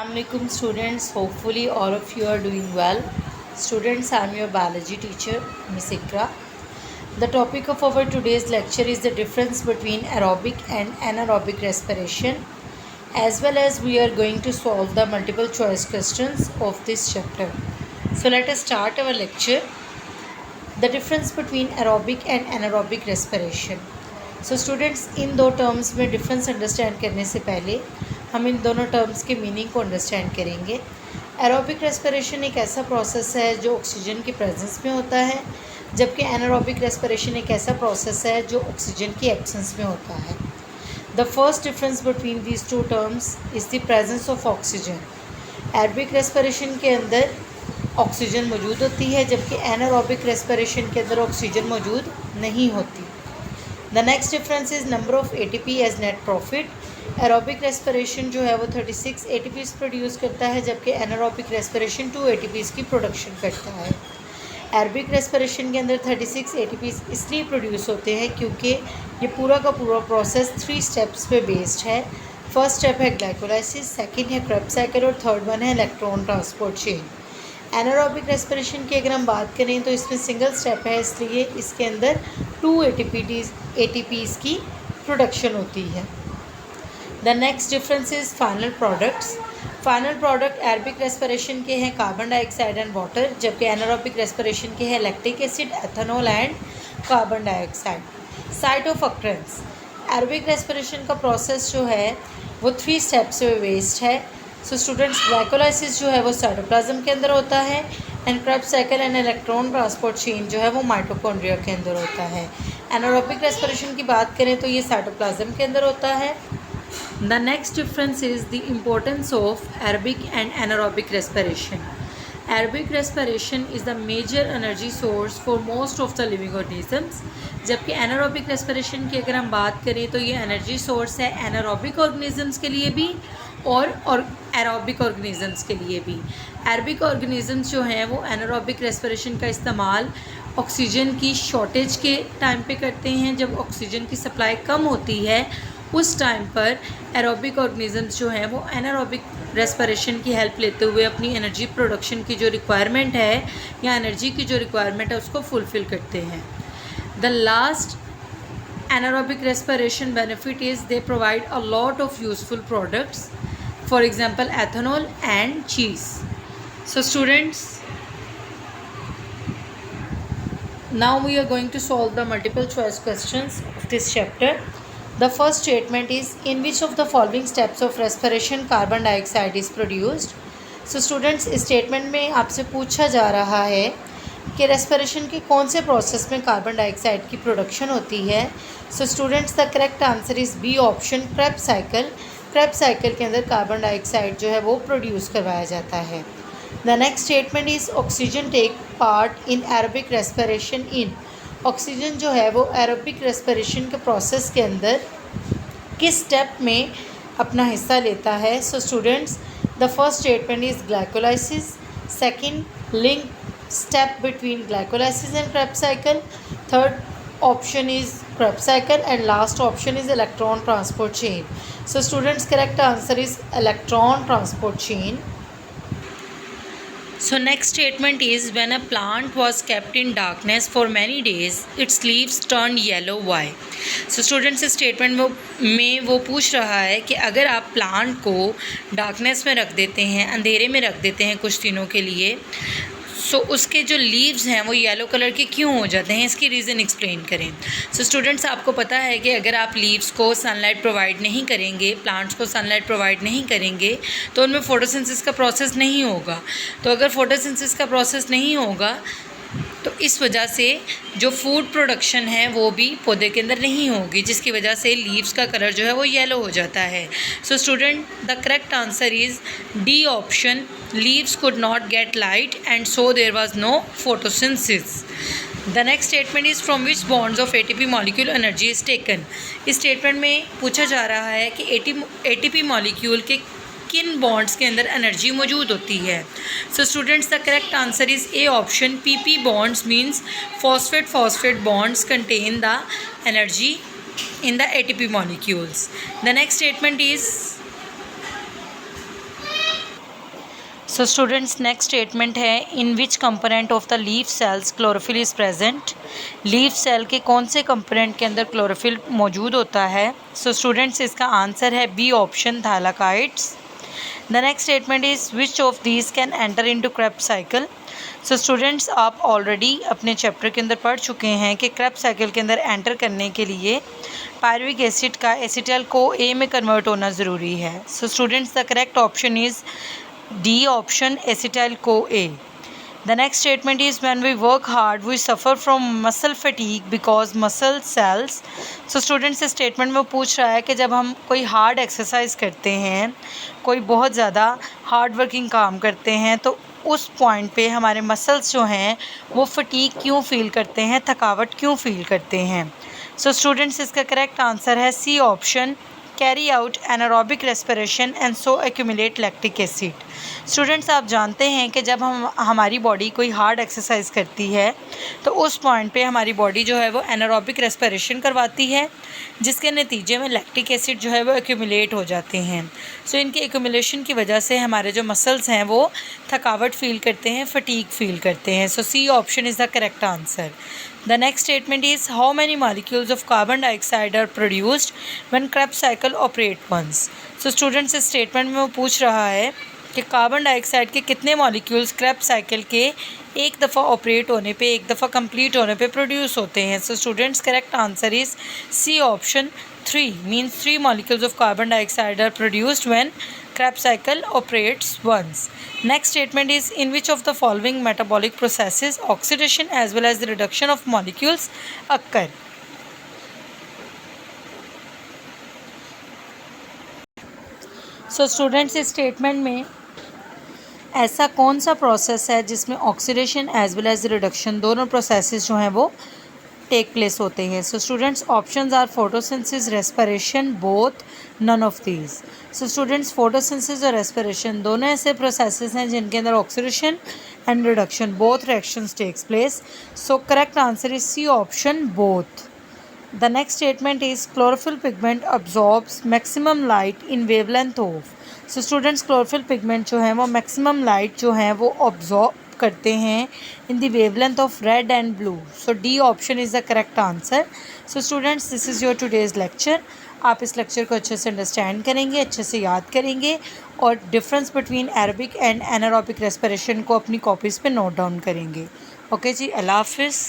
Assalamualaikum students, hopefully all of you are doing well. Students, I am your biology teacher, Miss Ikra. The topic of our today's lecture is the difference between aerobic and anaerobic respiration, as well as we are going to solve the multiple choice questions of this chapter. So let us start our lecture. The difference between aerobic and anaerobic respiration. So students, इन दो terms में difference understand करने से पहले हम इन दोनों terms के meaning को understand करेंगे। एरोबिक रेस्पिरेशन एक ऐसा प्रोसेस है जो ऑक्सीजन की प्रेजेंस में होता है, जबकि एनारोबिक रेस्पिरेशन एक ऐसा प्रोसेस है जो ऑक्सीजन की एब्सेंस में होता है। The first difference between these two terms is the presence of oxygen. Aerobic respiration के अंदर ऑक्सीजन मौजूद होती है, जबकि एनारोबिक रेस्पिरेशन के अंदर ऑक्सीजन मौजूद नहीं होती। The next difference is number of ATP as net profit. Aerobic respiration जो है वो 36 ATPs प्रोड्यूस करता है, जबकि एनारोबिक रेस्पिरेशन 2 ATPs की प्रोडक्शन करता है। एरोबिक रेस्पिरेशन के अंदर 36 ATPs इसलिए प्रोड्यूस होते हैं क्योंकि ये पूरा का पूरा प्रोसेस 3 स्टेप्स पे बेस्ड है। फर्स्ट स्टेप है ग्लाइकोलाइसिस, सेकंड है क्रेब्स साइकिल और थर्ड वन है electron transport chain. Anaerobic respiration की अगर हम बात करें तो इसमें सिंगल स्टेप है, इसलिए इसके अंदर 2 ATPs की प्रोडक्शन होती है। The next difference is final products. Final product aerobic respiration के हैं कार्बन डाइऑक्साइड एंड वाटर, जबकि एनारोबिक रेस्पिरेशन के हैं lactic acid, ethanol and carbon dioxide. Site of occurrence, aerobic respiration का प्रोसेस जो है वो 3 स्टेप्स पे बेस्ड है। सो स्टूडेंट्स, ग्लाइकोलाइसिस जो है वो साइटोप्लाज्म के अंदर होता है and Krebs cycle and electron transport chain जो है वो माइटोकॉन्ड्रिया के अंदर होता है। एनारोबिक रेस्पिरेशन की बात करें तो ये साइटोप्लाज्म के अंदर होता है। The next difference is the importance of aerobic and anaerobic respiration. Aerobic respiration is the major energy source for most of the living organisms, जबकि anaerobic respiration की अगर हम बात करें तो ये एनर्जी सोर्स है anaerobic organisms के लिए भी और aerobic organisms के लिए भी। aerobic organisms जो हैं वो anaerobic respiration का इस्तेमाल ऑक्सीजन की शॉर्टेज के टाइम पे करते हैं। जब ऑक्सीजन की सप्लाई कम होती है उस टाइम पर एरोबिक ऑर्गेनिजम्स जो हैं वो एनारोबिक रेस्पिरेशन की हेल्प लेते हुए अपनी एनर्जी प्रोडक्शन की जो रिक्वायरमेंट है या एनर्जी की जो रिक्वायरमेंट है उसको फुलफ़िल करते हैं। The last anaerobic respiration benefit is they provide a lot of useful products, for example ethanol and cheese. So students, now we are going to solve the multiple choice questions of this chapter. The first statement is, in which of the following steps of respiration carbon dioxide is produced? So students, इस statement में आपसे पूछा जा रहा है कि respiration के कौन से प्रोसेस में कार्बन डाइऑक्साइड की प्रोडक्शन होती है। So students, the correct answer is B option, Krebs cycle. Krebs cycle के अंदर कार्बन डाइऑक्साइड जो है वो प्रोड्यूस करवाया जाता है। The next statement is, oxygen take part in aerobic respiration in. Oxygen जो है वो एरोबिक रेस्पिरेशन के प्रोसेस के अंदर किस स्टेप में अपना हिस्सा लेता है। So students, the first statement is glycolysis, second link step between glycolysis and Krebs cycle, third option is Krebs cycle and last option is electron transport chain. So students, correct answer is electron transport chain. So next statement is, when a plant was kept in darkness for many days, its leaves turned yellow. Why? So students, इस statement में वो पूछ रहा है कि अगर आप plant को डार्कनेस में रख देते हैं, अंधेरे में रख देते हैं कुछ दिनों के लिए, सो उसके जो लीव्स हैं वो येलो कलर के क्यों हो जाते हैं, इसकी रीज़न एक्सप्लेन करें। सो स्टूडेंट्स, आपको पता है कि अगर आप लीव्स को सनलाइट प्रोवाइड नहीं करेंगे, प्लांट्स को सनलाइट प्रोवाइड नहीं करेंगे तो उनमें फोटोसिंथेसिस का प्रोसेस नहीं होगा। तो अगर फोटोसिंथेसिस का प्रोसेस नहीं होगा तो इस वजह से जो फूड प्रोडक्शन है वो भी पौधे के अंदर नहीं होगी, जिसकी वजह से लीव्स का कलर जो है वो येलो हो जाता है। So student, the correct answer is D option, leaves could not get light and so there was no photosynthesis. The next statement is, from which bonds of ATP molecule energy is taken. इस statement में पूछा जा रहा है कि ATP molecule के किन bonds के अंदर एनर्जी मौजूद होती है। So students, the correct answer is A option, PP bonds means phosphate bonds contain the energy in the ATP molecules. The next statement is, so students next statement है, in which component of the leaf cells chlorophyll is present. Leaf cell के कौन से component के अंदर chlorophyll मौजूद होता है। So students इसका आंसर है B option, thylakoids. The next statement is which of these can enter into Krebs cycle. So students आप ऑलरेडी अपने चैप्टर के अंदर पढ़ चुके हैं कि क्रेब्स साइकिल के अंदर एंटर करने के लिए पायरुविक एसिड का एसिटाइल को ए में कन्वर्ट होना ज़रूरी है। So students the correct option is D option, acetyl co A. The next statement is when we work hard we suffer from muscle fatigue because muscle cells। So students इस statement में पूछ रहा है कि जब हम कोई हार्ड एक्सरसाइज करते हैं, कोई बहुत ज़्यादा हार्ड वर्किंग काम करते हैं, तो उस पॉइंट पे हमारे मसल्स जो हैं वो फटीग क्यों फील करते हैं, थकावट क्यों फील करते हैं। सो स्टूडेंट्स इसका करेक्ट आंसर है C option, carry out anaerobic respiration and so accumulate lactic acid. Students आप जानते हैं कि जब हमारी बॉडी कोई हार्ड एक्सरसाइज करती है तो उस पॉइंट पे हमारी बॉडी जो है वो एनारोबिक रेस्पिरेशन करवाती है, जिसके नतीजे में लैक्टिक एसिड जो है वो एक्यूमुलेट हो जाते हैं। सो इनके एक्यूमुलेशन की वजह से हमारे जो मसल्स हैं वो थकावट फील करते हैं, फटीग फील करते हैं। So C option is the correct answer. The next statement is how many molecules of carbon dioxide are produced when Krebs cycle operate once। So students इस statement में वो पूछ रहा है कि कार्बन डाइऑक्साइड के कितने मॉलिक्यूल्स क्रेब्स साइकिल के एक दफ़ा ऑपरेट होने पे, एक दफ़ा कंप्लीट होने पे प्रोड्यूस होते हैं। So students correct answer is C option 3, means 3 molecules of carbon dioxide are produced when Krebs cycle operates once। Next statement is in which of the following metabolic processes oxidation as well as the reduction of molecules occur। So students इस statement में ऐसा कौन सा process है जिसमें oxidation as well as reduction दोनों processes जो हैं वो टेक प्लेस होते हैं। So students options are photosynthesis, respiration, both, none of these. So students photosynthesis और रेस्पिरेशन दोनों ऐसे प्रोसेसेस हैं जिनके अंदर oxidation and reduction both reactions takes place. So correct answer is C option, both. The next statement is chlorophyll pigment absorbs maximum light in wavelength of। So students chlorophyll pigment जो है वो maximum light जो है वो absorb करते हैं in the wavelength of red and blue। So D option is the correct answer। So students this is your today's lecture। आप इस लेक्चर को अच्छे से अंडरस्टैंड करेंगे, अच्छे से याद करेंगे और difference between aerobic and anaerobic respiration को अपनी कॉपीज़ पे नोट डाउन करेंगे। ओके जी, अल्लाह हाफिज़।